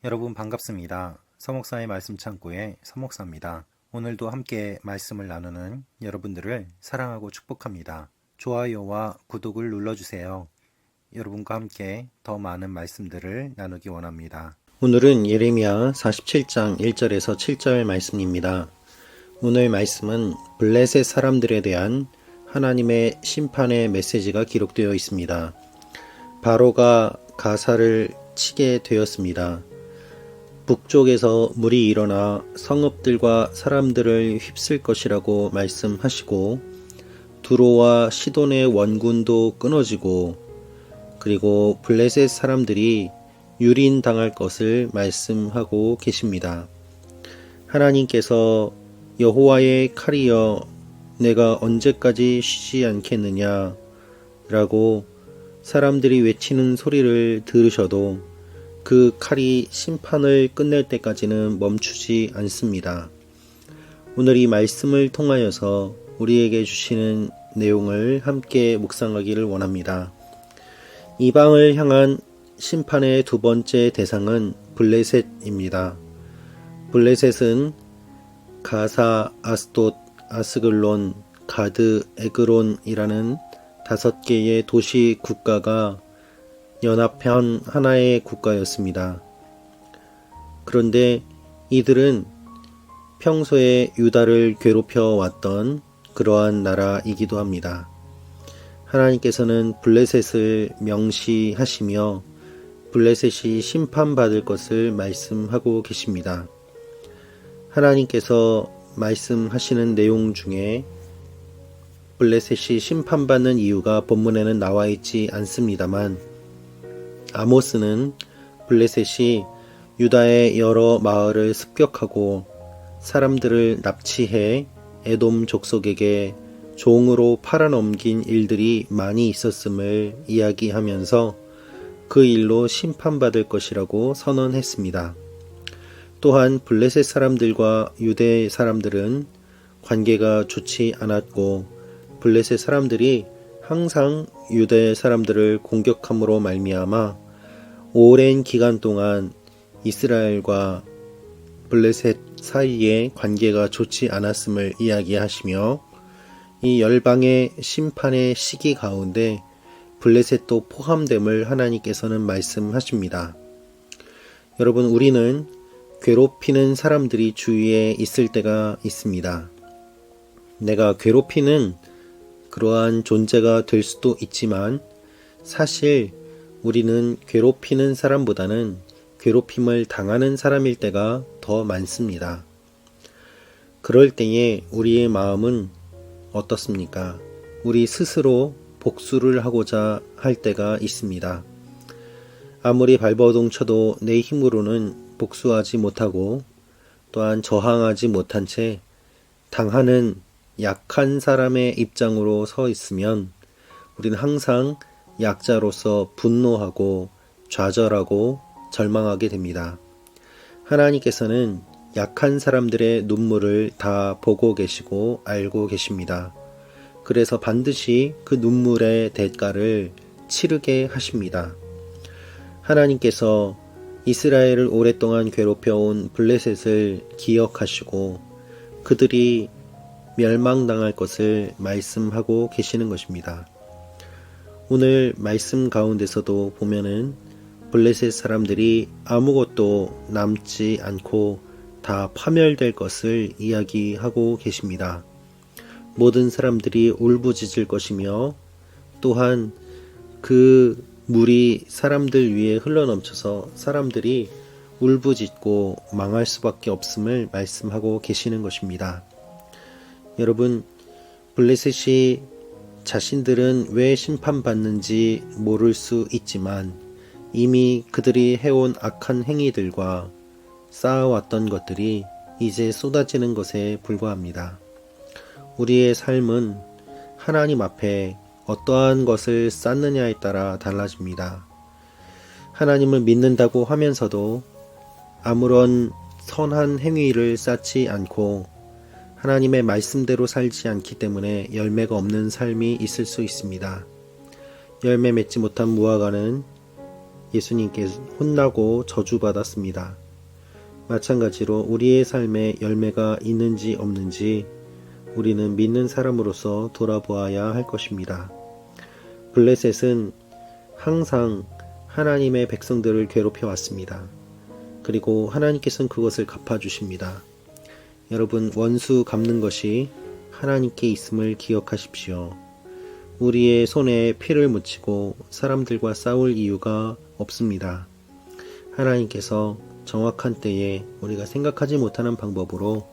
여러분 반갑습니다. 서목사의 말씀 창고의 서목사입니다. 오늘도 함께 말씀을 나누는 여러분들을 사랑하고 축복합니다. 좋아요와 구독을 눌러주세요. 여러분과 함께 더 많은 말씀들을 나누기 원합니다. 오늘은 예레미야 47장 1절에서 7절 말씀입니다. 오늘 말씀은 블레셋 사람들에 대한 하나님의 심판의 메시지가 기록되어 있습니다. 바로가 가사를 치게 되었습니다. 북쪽에서 물이 일어나 성읍들과 사람들을 휩쓸 것이라고 말씀하시고 두로와 시돈의 원군도 끊어지고 그리고 블레셋 사람들이 유린당할 것을 말씀하고 계십니다. 하나님께서 여호와의 칼이여 내가 언제까지 쉬지 않겠느냐 라고 사람들이 외치는 소리를 들으셔도 그 칼이 심판을 끝낼 때까지는 멈추지 않습니다. 오늘 이 말씀을 통하여서 우리에게 주시는 내용을 함께 묵상하기를 원합니다. 이방을 향한 심판의 두 번째 대상은 블레셋입니다. 블레셋은 가사, 아스돗, 아스글론, 가드, 에그론이라는 5개의 도시 국가가 연합한 하나의 국가였습니다. 그런데 이들은 평소에 유다를 괴롭혀 왔던 그러한 나라이기도 합니다. 하나님께서는 블레셋을 명시하시며 블레셋이 심판받을 것을 말씀하고 계십니다. 하나님께서 말씀하시는 내용 중에 블레셋이 심판받는 이유가 본문에는 나와 있지 않습니다만 아모스는 블레셋이 유다의 여러 마을을 습격하고 사람들을 납치해 에돔 족속에게 종으로 팔아넘긴 일들이 많이 있었음을 이야기하면서 그 일로 심판받을 것이라고 선언했습니다. 또한 블레셋 사람들과 유대 사람들은 관계가 좋지 않았고 블레셋 사람들이 항상 유대 사람들을 공격함으로 말미암아 오랜 기간 동안 이스라엘과 블레셋 사이에 관계가 좋지 않았음을 이야기하시며 이 열방의 심판의 시기 가운데 블레셋도 포함됨을 하나님께서는 말씀하십니다. 여러분, 우리는 괴롭히는 사람들이 주위에 있을 때가 있습니다. 내가 괴롭히는 그러한 존재가 될 수도 있지만 사실 우리는 괴롭히는 사람보다는 괴롭힘을 당하는 사람일 때가 더 많습니다. 그럴 때에 우리의 마음은 어떻습니까? 우리 스스로 복수를 하고자 할 때가 있습니다. 아무리 발버둥 쳐도 내 힘으로는 복수하지 못하고 또한 저항하지 못한 채 당하는 약한 사람의 입장으로 서 있으면 우리는 항상 약자로서 분노하고 좌절하고 절망하게 됩니다. 하나님께서는 약한 사람들의 눈물을 다 보고 계시고 알고 계십니다. 그래서 반드시 그 눈물의 대가를 치르게 하십니다. 하나님께서 이스라엘을 오랫동안 괴롭혀온 블레셋을 기억하시고 그들이 멸망당할 것을 말씀하고 계시는 것입니다. 오늘 말씀 가운데서도 보면은 블레셋 사람들이 아무것도 남지 않고 다 파멸될 것을 이야기하고 계십니다. 모든 사람들이 울부짖을 것이며 또한 그 물이 사람들 위에 흘러넘쳐서 사람들이 울부짖고 망할 수밖에 없음을 말씀하고 계시는 것입니다. 여러분, 블레셋이 자신들은 왜 심판받는지 모를 수 있지만 이미 그들이 해온 악한 행위들과 쌓아왔던 것들이 이제 쏟아지는 것에 불과합니다. 우리의 삶은 하나님 앞에 어떠한 것을 쌓느냐에 따라 달라집니다. 하나님을 믿는다고 하면서도 아무런 선한 행위를 쌓지 않고 하나님의 말씀대로 살지 않기 때문에 열매가 없는 삶이 있을 수 있습니다. 열매 맺지 못한 무화과는 예수님께 혼나고 저주받았습니다. 마찬가지로 우리의 삶에 열매가 있는지 없는지 우리는 믿는 사람으로서 돌아보아야 할 것입니다. 블레셋은 항상 하나님의 백성들을 괴롭혀 왔습니다. 그리고 하나님께서는 그것을 갚아주십니다. 여러분, 원수 갚는 것이 하나님께 있음을 기억하십시오. 우리의 손에 피를 묻히고 사람들과 싸울 이유가 없습니다. 하나님께서 정확한 때에 우리가 생각하지 못하는 방법으로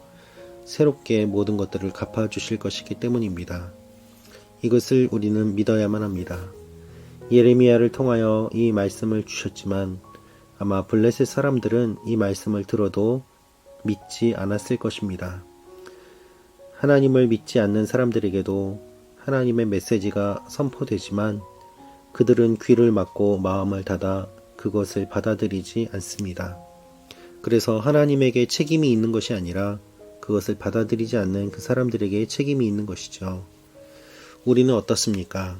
새롭게 모든 것들을 갚아주실 것이기 때문입니다. 이것을 우리는 믿어야만 합니다. 예레미야를 통하여 이 말씀을 주셨지만 아마 블레셋 사람들은 이 말씀을 들어도 믿지 않았을 것입니다. 하나님을 믿지 않는 사람들에게도 하나님의 메시지가 선포되지만 그들은 귀를 막고 마음을 닫아 그것을 받아들이지 않습니다. 그래서 하나님에게 책임이 있는 것이 아니라 그것을 받아들이지 않는 그 사람들에게 책임이 있는 것이죠. 우리는 어떻습니까?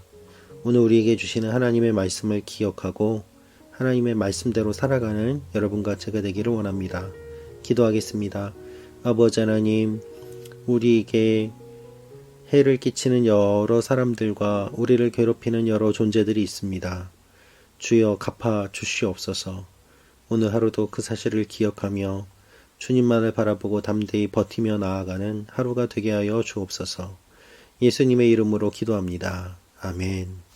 오늘 우리에게 주시는 하나님의 말씀을 기억하고 하나님의 말씀대로 살아가는 여러분과 제가 되기를 원합니다. 기도하겠습니다. 아버지 하나님, 우리에게 해를 끼치는 여러 사람들과 우리를 괴롭히는 여러 존재들이 있습니다. 주여 갚아 주시옵소서. 오늘 하루도 그 사실을 기억하며 주님만을 바라보고 담대히 버티며 나아가는 하루가 되게 하여 주옵소서. 예수님의 이름으로 기도합니다. 아멘.